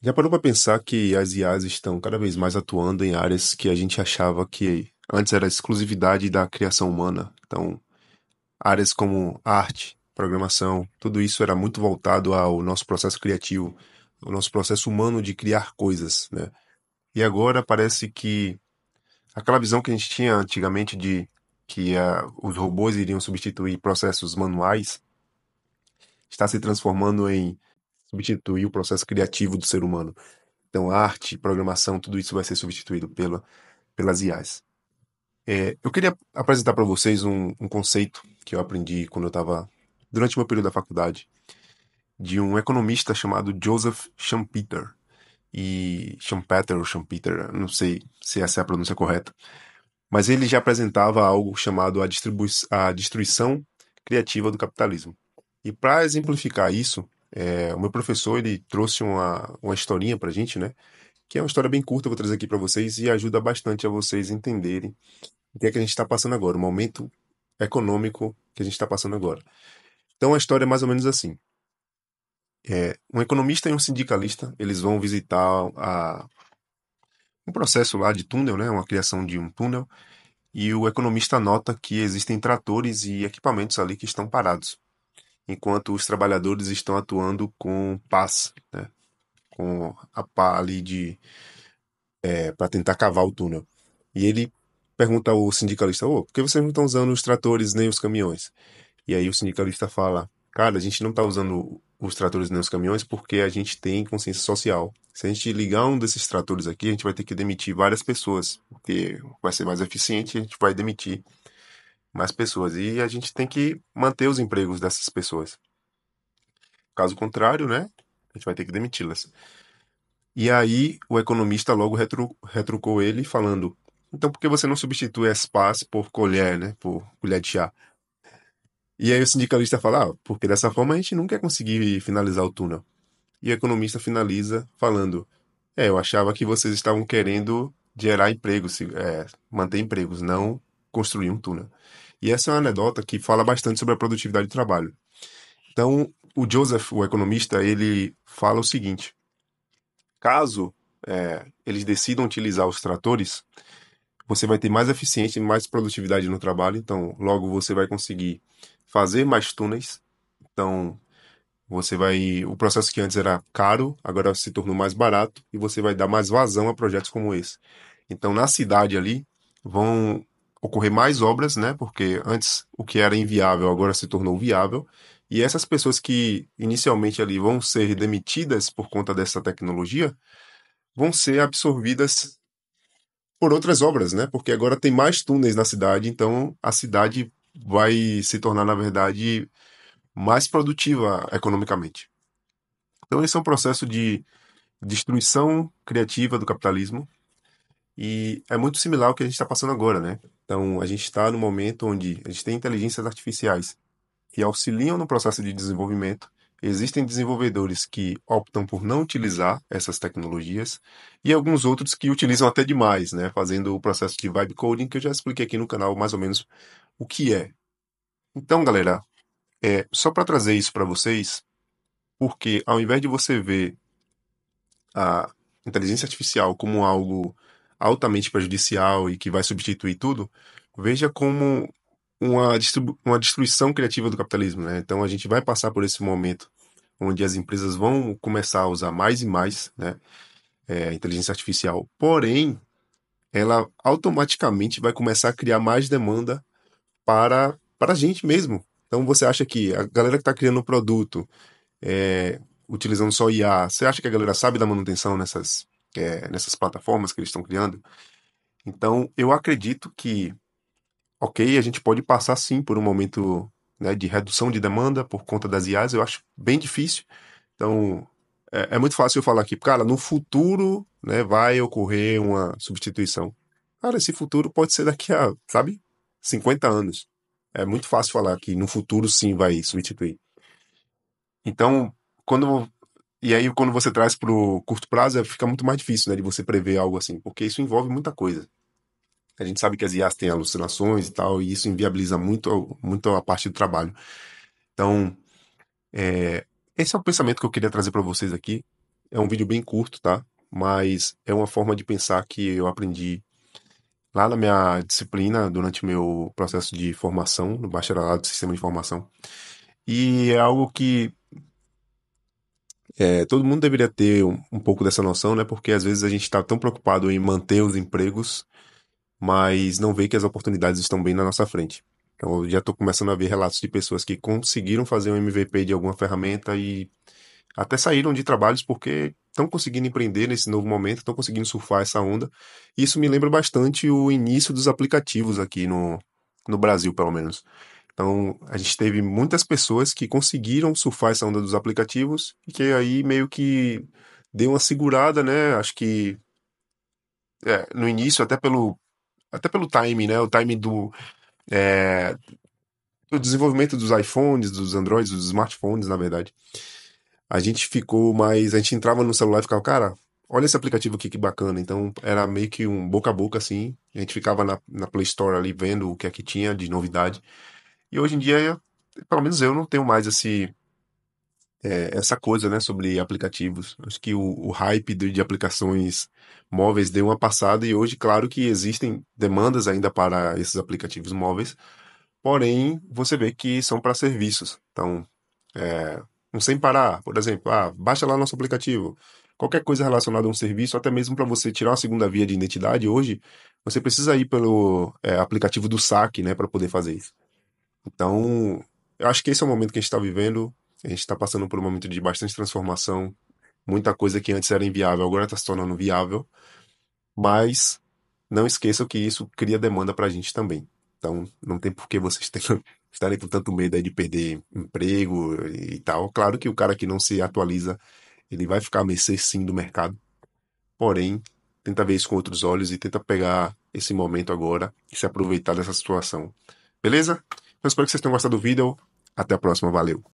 Já parou para pensar que as IAs estão cada vez mais atuando em áreas que a gente achava que antes era exclusividade da criação humana? Então, áreas como arte, programação, tudo isso era muito voltado ao nosso processo criativo, o nosso processo humano de criar coisas, né? E agora parece que aquela visão que a gente tinha antigamente de que os robôs iriam substituir processos manuais está se transformando em substituir o processo criativo do ser humano. Então, arte, programação, tudo isso vai ser substituído pelas IAs. Eu queria apresentar para vocês um conceito que eu aprendi quando eu estava, durante o meu período da faculdade, de um economista chamado Joseph Schumpeter. E Schumpeter ou Schumpeter, não sei se essa é a pronúncia correta, mas ele já apresentava algo chamado a destruição criativa do capitalismo. E para exemplificar isso, o meu professor ele trouxe uma historinha para a gente, né? Que é uma história bem curta, eu vou trazer aqui para vocês e ajuda bastante a vocês entenderem o que é que a gente está passando agora, o momento econômico que a gente está passando agora. Então a história é mais ou menos assim. Um economista e um sindicalista, eles vão visitar um processo lá de túnel, né, uma criação de um túnel, e o economista nota que existem tratores e equipamentos ali que estão parados, enquanto os trabalhadores estão atuando com pás, né, com a pá ali para tentar cavar o túnel. E ele pergunta ao sindicalista: "Ô, por que vocês não estão usando os tratores nem os caminhões?" E aí o sindicalista fala: "Cara, a gente não está usando os tratores nem os caminhões porque a gente tem consciência social. Se a gente ligar um desses tratores aqui, a gente vai ter que demitir várias pessoas, porque vai ser mais eficiente, a gente vai demitir mais pessoas. E a gente tem que manter os empregos dessas pessoas. Caso contrário, né, a gente vai ter que demiti-las." E aí o economista logo retrucou ele falando: "Então por que você não substitui as pás por colher, né, por colher de chá?" E aí o sindicalista fala: porque dessa forma a gente nunca ia conseguir finalizar o túnel." E o economista finaliza falando: eu achava que vocês estavam querendo gerar empregos, manter empregos, não construir um túnel." E essa é uma anedota que fala bastante sobre a produtividade do trabalho. Então, o Joseph, o economista, ele fala o seguinte: caso eles decidam utilizar os tratores, você vai ter mais eficiência e mais produtividade no trabalho, então logo você vai conseguir fazer mais túneis. Então, o processo que antes era caro, agora se tornou mais barato e você vai dar mais vazão a projetos como esse. Então, na cidade ali, vão ocorrer mais obras, né? Porque antes o que era inviável agora se tornou viável. E essas pessoas que inicialmente ali vão ser demitidas por conta dessa tecnologia, vão ser absorvidas por outras obras, né? Porque agora tem mais túneis na cidade, então a cidade vai se tornar, na verdade, mais produtiva economicamente. Então, esse é um processo de destruição criativa do capitalismo e é muito similar ao que a gente está passando agora, né? Então, a gente está no momento onde a gente tem inteligências artificiais que auxiliam no processo de desenvolvimento. Existem desenvolvedores que optam por não utilizar essas tecnologias e alguns outros que utilizam até demais, né? Fazendo o processo de vibe coding que eu já expliquei aqui no canal mais ou menos o que é. Então, galera, só para trazer isso para vocês, porque ao invés de você ver a inteligência artificial como algo altamente prejudicial e que vai substituir tudo, veja como uma destruição criativa do capitalismo, né? Então a gente vai passar por esse momento onde as empresas vão começar a usar mais e mais, né, a inteligência artificial. Porém, ela automaticamente vai começar a criar mais demanda para a gente mesmo. Então você acha que a galera que está criando o produto utilizando só IA, você acha que a galera sabe da manutenção nessas plataformas que eles estão criando? Então, eu acredito que, ok, a gente pode passar sim por um momento, né, de redução de demanda por conta das IAs, eu acho bem difícil. Então, é muito fácil eu falar aqui, cara, no futuro, né, vai ocorrer uma substituição. Cara, esse futuro pode ser daqui a, sabe, 50 anos. É muito fácil falar que no futuro sim vai substituir. Então, quando e aí quando você traz para o curto prazo, fica muito mais difícil, né, de você prever algo assim, porque isso envolve muita coisa. A gente sabe que as IAs têm alucinações e tal, e isso inviabiliza muito a parte do trabalho. Então, esse é o pensamento que eu queria trazer para vocês aqui. É um vídeo bem curto, tá? Mas é uma forma de pensar que eu aprendi lá na minha disciplina, durante o meu processo de formação, no bacharelado de sistema de informação. E é algo que todo mundo deveria ter um pouco dessa noção, né? Porque às vezes a gente está tão preocupado em manter os empregos, mas não vê que as oportunidades estão bem na nossa frente. Então, eu já estou começando a ver relatos de pessoas que conseguiram fazer um MVP de alguma ferramenta e até saíram de trabalhos porque estão conseguindo empreender nesse novo momento, estão conseguindo surfar essa onda. E isso me lembra bastante o início dos aplicativos aqui no Brasil, pelo menos. Então, a gente teve muitas pessoas que conseguiram surfar essa onda dos aplicativos e que aí meio que deu uma segurada, né? Acho que no início, até pelo time, né? O time do desenvolvimento dos iPhones, dos Androids, dos smartphones, na verdade. A gente ficou mais. A gente entrava no celular e ficava, cara, olha esse aplicativo aqui que bacana. Então era meio que um boca a boca assim. A gente ficava na Play Store ali vendo o que é que tinha de novidade. E hoje em dia, pelo menos eu não tenho mais essa coisa, né, sobre aplicativos. Acho que o hype de aplicações móveis deu uma passada e hoje, claro que existem demandas ainda para esses aplicativos móveis, porém, você vê que são para serviços. Então, um sem parar, por exemplo, baixa lá nosso aplicativo. Qualquer coisa relacionada a um serviço, até mesmo para você tirar uma segunda via de identidade hoje, você precisa ir pelo aplicativo do saque, né, para poder fazer isso. Então, eu acho que esse é o momento que a gente está vivendo. A gente está passando por um momento de bastante transformação. Muita coisa que antes era inviável, agora está se tornando viável. Mas não esqueçam que isso cria demanda para a gente também. Então, não tem por que vocês estarem com tanto medo aí de perder emprego e tal. Claro que o cara que não se atualiza, ele vai ficar à mercê sim do mercado. Porém, tenta ver isso com outros olhos e tenta pegar esse momento agora e se aproveitar dessa situação. Beleza? Então, espero que vocês tenham gostado do vídeo. Até a próxima. Valeu.